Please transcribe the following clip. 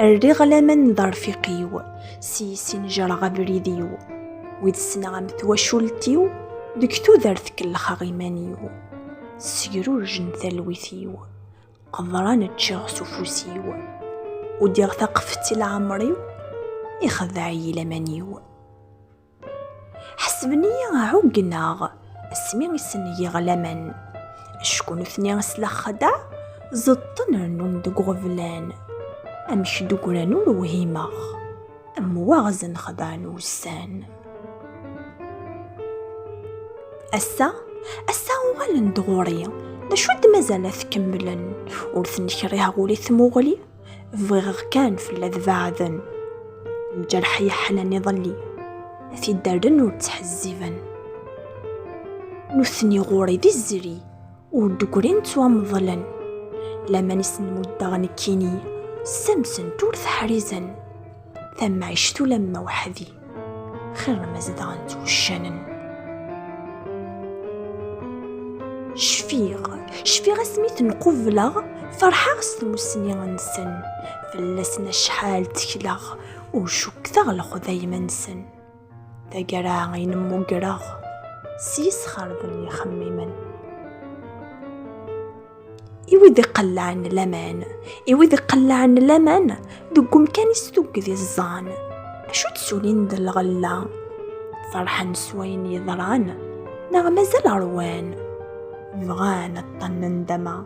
الريغ لمن ظرفقيو سيسين جرغ بريديو ويد سنغ مثواشولتيو دكتو ذرثك الخغيمانيو سيرو رجن ثلويثيو قضران تشغ سفوسيو وديغ ثقفتي العمريو يخذعي لمانيو حسبني عوقناغ اسمي سني غلمان شكون ثني سلخدا زطن رنون دق غفلان امش دقرانو روهيماغ ام واغزن خضانو السان أسا وغالن دغوري نشود مازال تكملن ورثن كريها غولي ثموغلي فغيغ كان في اللذ بعذن الجرح يحنن يظلي في الدردن وتحزيفن نثني غوري ذي الزري ودقرين توامظلن لما نسن مدغن كيني سمسن تورث حريزن ثم عشتو لما وحدي خير ما زدغن توشنن شفيغ سميت نقوفلاغ فرحاغ سلمسني غنسن فلسنا شحال تكلاغ وشكثاغ لخذاي منسن ذا غين موقراغ سيس خارضني خميمن إوذي قل عن لمان دقم كان يستوك ذي الزان أشو تسولين ذا الغلا فرحان سوين يضران نغمز الأروان بغانا الطن ندما